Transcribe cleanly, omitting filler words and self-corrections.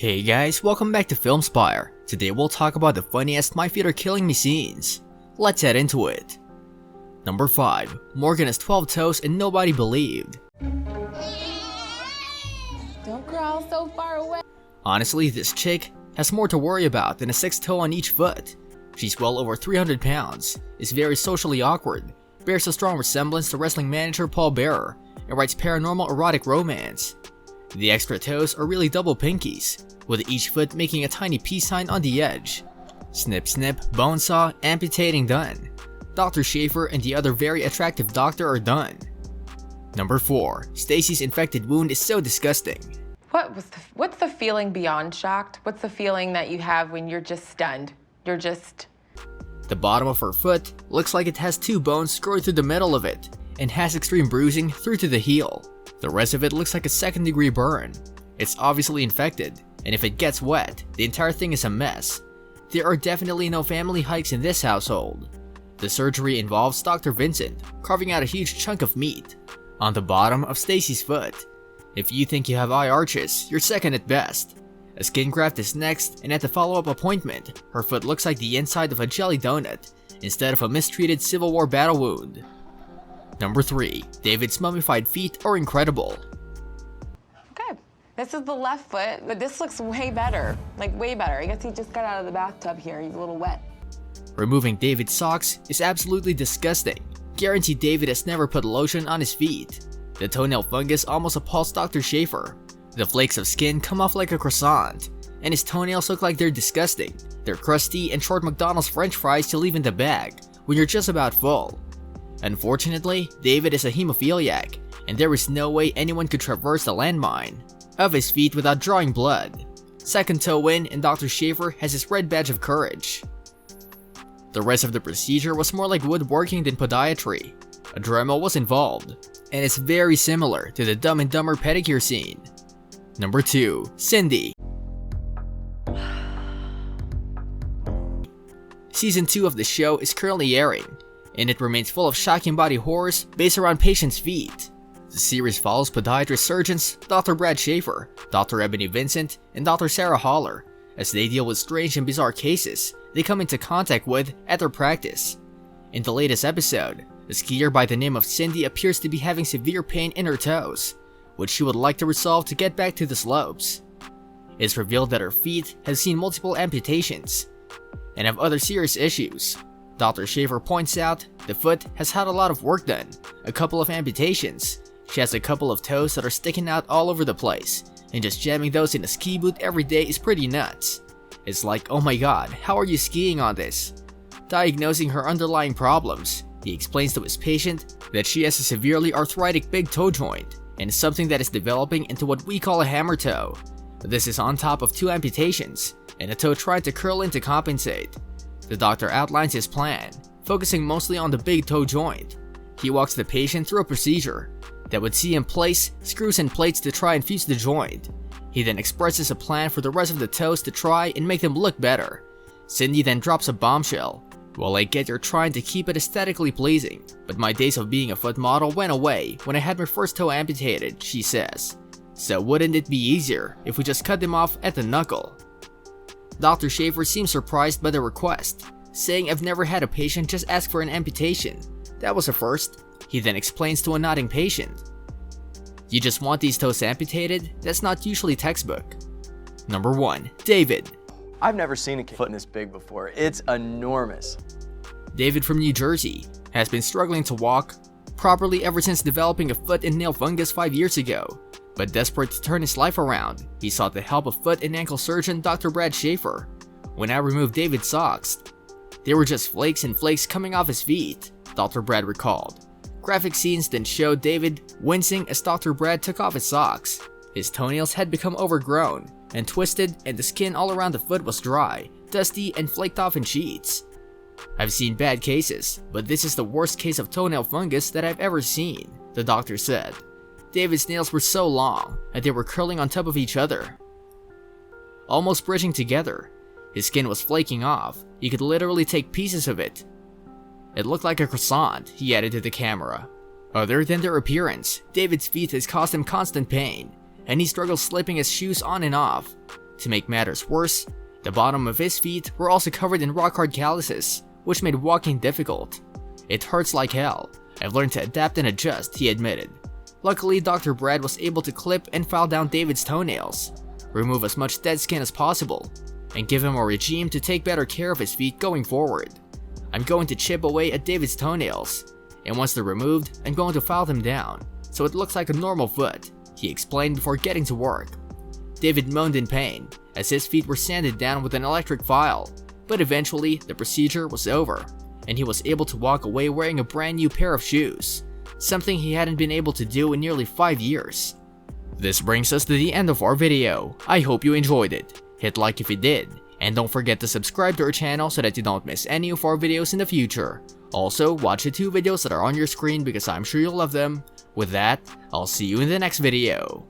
Hey guys, welcome back to Film Spire. Today we'll talk about the funniest My Feet Are Killing Me scenes. Let's head into it. Number 5. Morgan has 12 toes and nobody believed. Don't crawl so far away. Honestly, this chick has more to worry about than a 6th toe on each foot. She's well over 300 pounds, is very socially awkward, bears a strong resemblance to wrestling manager Paul Bearer, and writes paranormal erotic romance. The extra toes are really double pinkies, with each foot making a tiny peace sign on the edge. Snip snip, bone saw, amputating done. Dr. Schaefer and the other very attractive doctor are done. Number 4. Stacy's infected wound is so disgusting. What's the feeling beyond shocked? What's the feeling that you have when you're just stunned? The bottom of her foot looks like it has 2 bones growing through the middle of it, and has extreme bruising through to the heel. The rest of it looks like a 2nd-degree burn. It's obviously infected, and if it gets wet, the entire thing is a mess. There are definitely no family hikes in this household. The surgery involves Dr. Vincent carving out a huge chunk of meat on the bottom of Stacy's foot. If you think you have eye arches, you're second at best. A skin graft is next, and at the follow-up appointment, her foot looks like the inside of a jelly donut instead of a mistreated Civil War battle wound. Number 3. David's mummified feet are incredible. Okay, this is the left foot, but this looks way better. Like way better. I guess he just got out of the bathtub here. He's a little wet. Removing David's socks is absolutely disgusting. Guarantee David has never put lotion on his feet. The toenail fungus almost appalls Dr. Schaefer. The flakes of skin come off like a croissant, and his toenails look like they're disgusting. They're crusty and short McDonald's french fries you leave in the bag when you're just about full. Unfortunately, David is a hemophiliac, and there is no way anyone could traverse the landmine of his feet without drawing blood. Second toe in, and Dr. Schaefer has his red badge of courage. The rest of the procedure was more like woodworking than podiatry. A Dremel was involved, and it's very similar to the Dumb and Dumber pedicure scene. Number 2. Cindy. Season 2 of the show is currently airing, and it remains full of shocking body horrors based around patients' feet. The series follows podiatrist surgeons Dr. Brad Schaefer, Dr. Ebony Vincent, and Dr. Sarah Haller as they deal with strange and bizarre cases they come into contact with at their practice. In the latest episode, a skier by the name of Cindy appears to be having severe pain in her toes, which she would like to resolve to get back to the slopes. It's revealed that her feet have seen multiple amputations and have other serious issues. Dr. Schaefer points out the foot has had a lot of work done, a couple of amputations. She has a couple of toes that are sticking out all over the place, and just jamming those in a ski boot every day is pretty nuts. It's like, oh my god, how are you skiing on this? Diagnosing her underlying problems, he explains to his patient that she has a severely arthritic big toe joint, and something that is developing into what we call a hammer toe. This is on top of 2 amputations, and a toe trying to curl in to compensate. The doctor outlines his plan, focusing mostly on the big toe joint. He walks the patient through a procedure that would see him place screws and plates to try and fuse the joint. He then expresses a plan for the rest of the toes to try and make them look better. Cindy then drops a bombshell. Well, I get you're trying to keep it aesthetically pleasing, but my days of being a foot model went away when I had my first toe amputated, she says. So wouldn't it be easier if we just cut them off at the knuckle? Dr. Schaefer seems surprised by the request, saying I've never had a patient just ask for an amputation. That was a first. He then explains to a nodding patient. You just want these toes amputated? That's not usually textbook. Number 1. David. I've never seen a foot this big before. It's enormous. David from New Jersey has been struggling to walk properly ever since developing a foot and nail fungus 5 years ago. But desperate to turn his life around, he sought the help of foot and ankle surgeon Dr. Brad Schaefer. When I removed David's socks, they were just flakes and flakes coming off his feet, Dr. Brad recalled. Graphic scenes then showed David wincing as Dr. Brad took off his socks. His toenails had become overgrown and twisted, and the skin all around the foot was dry, dusty, and flaked off in sheets. I've seen bad cases, but this is the worst case of toenail fungus that I've ever seen, the doctor said. David's nails were so long that they were curling on top of each other, almost bridging together. His skin was flaking off. You could literally take pieces of it. It looked like a croissant, he added to the camera. Other than their appearance, David's feet has caused him constant pain, and he struggles slipping his shoes on and off. To make matters worse, the bottom of his feet were also covered in rock-hard calluses, which made walking difficult. "It hurts like hell. I've learned to adapt and adjust," he admitted. Luckily, Dr. Brad was able to clip and file down David's toenails, remove as much dead skin as possible, and give him a regime to take better care of his feet going forward. "I'm going to chip away at David's toenails, and once they're removed, I'm going to file them down, so it looks like a normal foot," he explained before getting to work. David moaned in pain as his feet were sanded down with an electric file, but eventually the procedure was over, and he was able to walk away wearing a brand new pair of shoes, something he hadn't been able to do in nearly 5 years. This brings us to the end of our video. I hope you enjoyed it. Hit like if you did, and don't forget to subscribe to our channel so that you don't miss any of our videos in the future. Also, watch the 2 videos that are on your screen because I'm sure you'll love them. With that, I'll see you in the next video.